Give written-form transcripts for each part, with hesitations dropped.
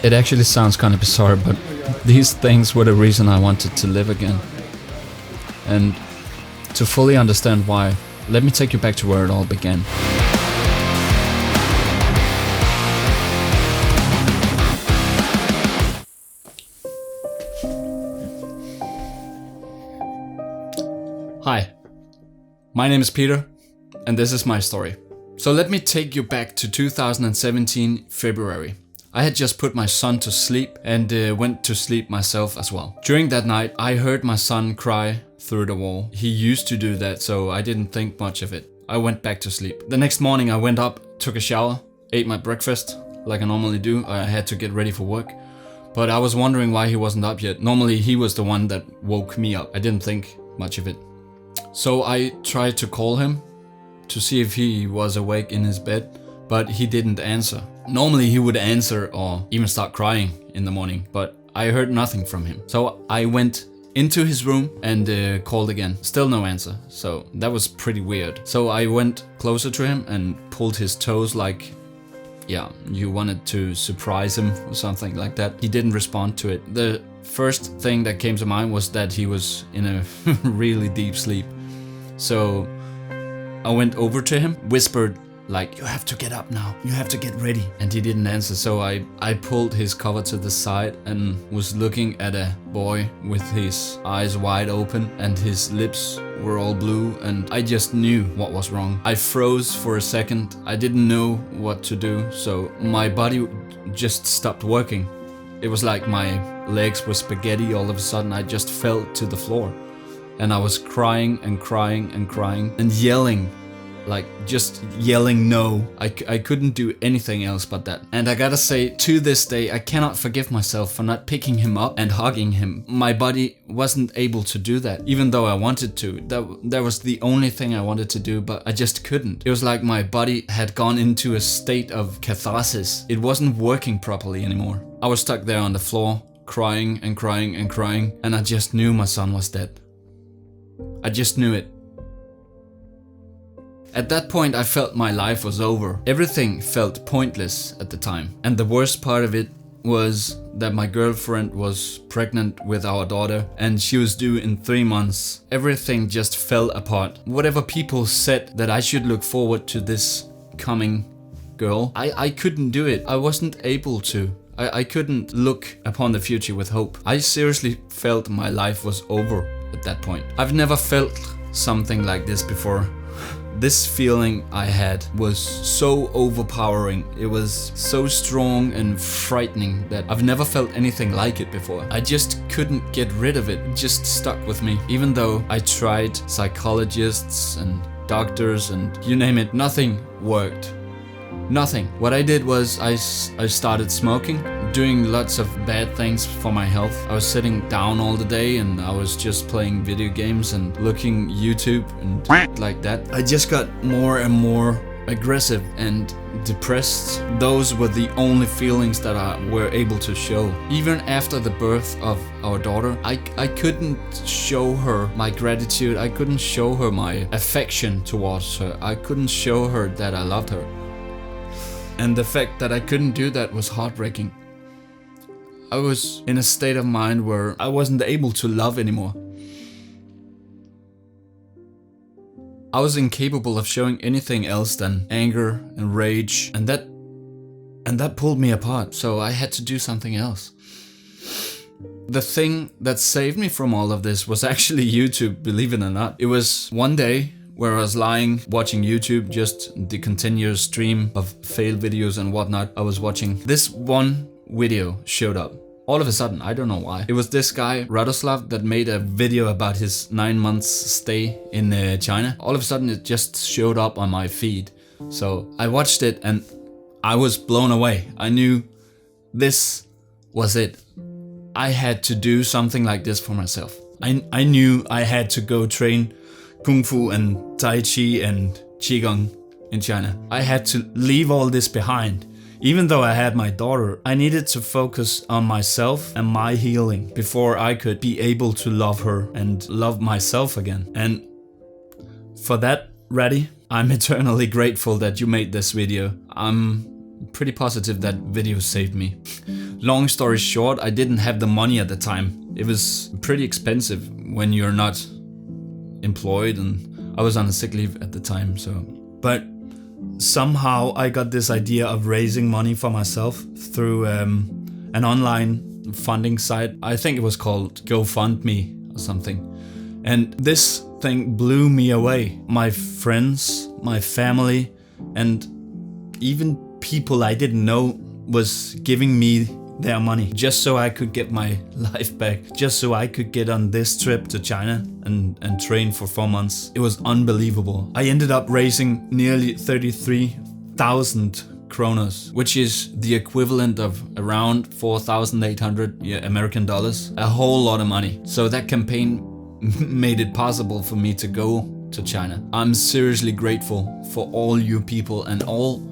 It actually sounds kind of bizarre, but these things were the reason I wanted to live again. And to fully understand why, let me take you back to where it all began. Hi, my name is Peter, and this is my story. So let me take you back to 2017 February. I had just put my son to sleep and went to sleep myself as well. During that night, I heard my son cry through the wall. He used to do that, so I didn't think much of it. I went back to sleep. The next morning I went up, took a shower, ate my breakfast like I normally do. I had to get ready for work. But I was wondering why he wasn't up yet. Normally he was the one that woke me up. I didn't think much of it. So I tried to call him to see if he was awake in his bed, but he didn't answer. Normally he would answer or even start crying in the morning, but I heard nothing from him. So I went into his room and called again. Still no answer, so that was pretty weird. So I went closer to him and pulled his toes like, yeah, you wanted to surprise him or something like that. He didn't respond to it. The first thing that came to mind was that he was in a really deep sleep. So I went over to him, whispered like, you have to get up now, you have to get ready. And he didn't answer, so I pulled his cover to the side and was looking at a boy with his eyes wide open and his lips were all blue, and I just knew what was wrong. I froze for a second. I didn't know what to do, so my body just stopped working. It was like my legs were spaghetti. All of a sudden I just fell to the floor. And I was crying and crying and crying and yelling, like just yelling no. I couldn't do anything else but that. And I gotta say, to this day, I cannot forgive myself for not picking him up and hugging him. My body wasn't able to do that, even though I wanted to. That was the only thing I wanted to do, but I just couldn't. It was like my body had gone into a state of catharsis. It wasn't working properly anymore. I was stuck there on the floor, crying and crying and crying, and I just knew my son was dead. I just knew it. At that point I felt my life was over. Everything felt pointless at the time. And the worst part of it was that my girlfriend was pregnant with our daughter and she was due in 3 months. Everything just fell apart. Whatever people said that I should look forward to this coming girl, I couldn't do it. I wasn't able to. I couldn't look upon the future with hope. I seriously felt my life was over at that point. I've never felt something like this before. This feeling I had was so overpowering. It was so strong and frightening that I've never felt anything like it before. I just couldn't get rid of it. It just stuck with me. Even though I tried psychologists and doctors and you name it, nothing worked. Nothing. What I did was I started smoking, doing lots of bad things for my health. I was sitting down all the day and I was just playing video games and looking YouTube and like that. I just got more and more aggressive and depressed. Those were the only feelings that I were able to show. Even after the birth of our daughter, I couldn't show her my gratitude. I couldn't show her my affection towards her. I couldn't show her that I loved her. And the fact that I couldn't do that was heartbreaking. I was in a state of mind where I wasn't able to love anymore. I was incapable of showing anything else than anger and rage, and that pulled me apart, so I had to do something else. The thing that saved me from all of this was actually YouTube, believe it or not. It was one day where I was lying, watching YouTube, just the continuous stream of fail videos and whatnot I was watching. This one video showed up. All of a sudden, I don't know why. It was this guy, Radoslav, that made a video about his 9 months stay in China. All of a sudden, it just showed up on my feed. So I watched it and I was blown away. I knew this was it. I had to do something like this for myself. I knew I had to go train Kung Fu and Tai Chi and Qigong in China. I had to leave all this behind. Even though I had my daughter, I needed to focus on myself and my healing before I could be able to love her and love myself again. And for that, Ratty, I'm eternally grateful that you made this video. I'm pretty positive that video saved me. long story short, I didn't have the money at the time. It was pretty expensive when you're not employed, and I was on a sick leave at the time. But somehow I got this idea of raising money for myself through an online funding site. I think it was called GoFundMe or something. And this thing blew me away. My friends, my family, and even people I didn't know was giving me their money just so I could get my life back, just so I could get on this trip to China and train for 4 months. It was unbelievable. I ended up raising nearly 33,000 kronas, which is the equivalent of around 4,800 American dollars. A whole lot of money. So that campaign made it possible for me to go to China. I'm seriously grateful for all you people and all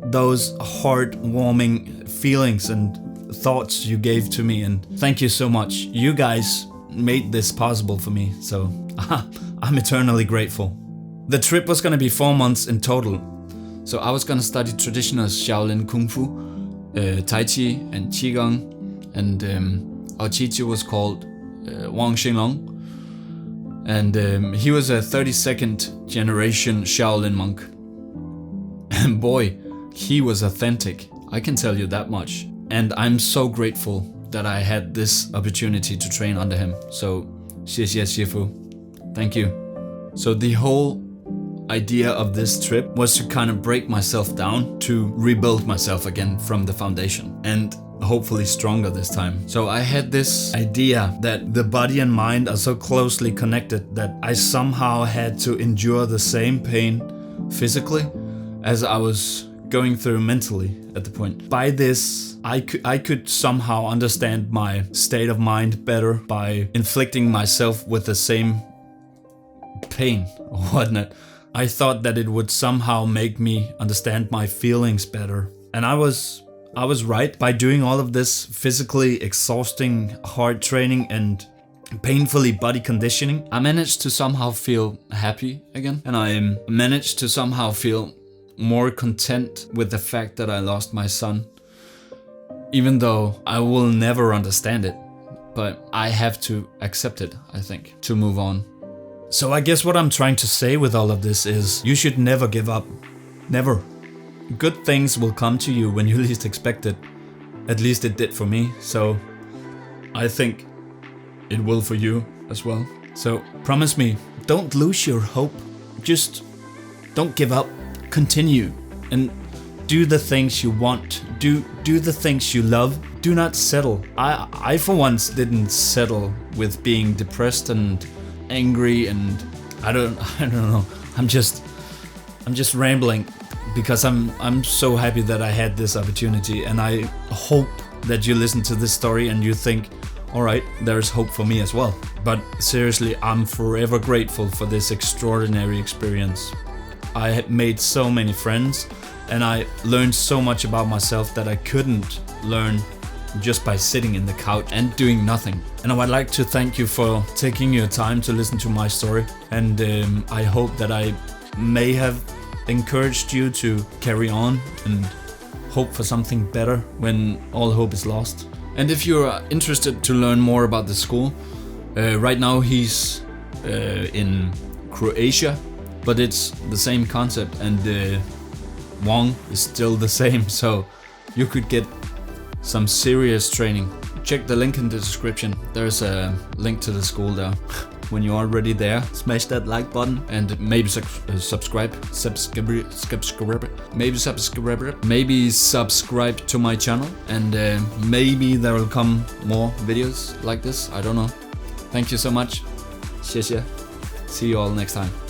those heartwarming feelings and thoughts you gave to me, and thank you so much. You guys made this possible for me, so I'm eternally grateful. The trip was gonna be 4 months in total, so I was gonna study traditional Shaolin Kung Fu, Tai Chi and Qigong, and our teacher was called Wang Xinglong, and he was a 32nd generation Shaolin monk. And boy, he was authentic, I can tell you that much. And I'm so grateful that I had this opportunity to train under him. So, 谢谢 Sifu. Thank you. So the whole idea of this trip was to kind of break myself down, to rebuild myself again from the foundation, and hopefully stronger this time. So I had this idea that the body and mind are so closely connected that I somehow had to endure the same pain physically as I was going through mentally at the point. By this, I could somehow understand my state of mind better by inflicting myself with the same pain or whatnot. I thought that it would somehow make me understand my feelings better. And I was right. By doing all of this physically exhausting hard training and painfully body conditioning, I managed to somehow feel happy again. And I managed to somehow feel more content with the fact that I lost my son. Even though I will never understand it, but I have to accept it, I think, to move on. So I guess what I'm trying to say with all of this is you should never give up. Never. Good things will come to you when you least expect it. At least it did for me, so I think it will for you as well. So promise me, don't lose your hope. Just don't give up. Continue and do the things you want. Do the things you love. Do not settle. I for once didn't settle with being depressed and angry, and I don't know. I'm just rambling because I'm so happy that I had this opportunity, and I hope that you listen to this story and you think, all right, there's hope for me as well. But seriously, I'm forever grateful for this extraordinary experience. I had made so many friends, and I learned so much about myself that I couldn't learn just by sitting in the couch and doing nothing. And I would like to thank you for taking your time to listen to my story, and I hope that I may have encouraged you to carry on and hope for something better when all hope is lost. And if you're interested to learn more about the school, right now he's in Croatia, but it's the same concept, and Wang is still the same, so you could get some serious training. Check the link in the description. There's a link to the school there. When you're already there, smash that like button and maybe subscribe to my channel, and maybe there will come more videos like this. I don't know. Thank you so much. 谢谢. See you all next time.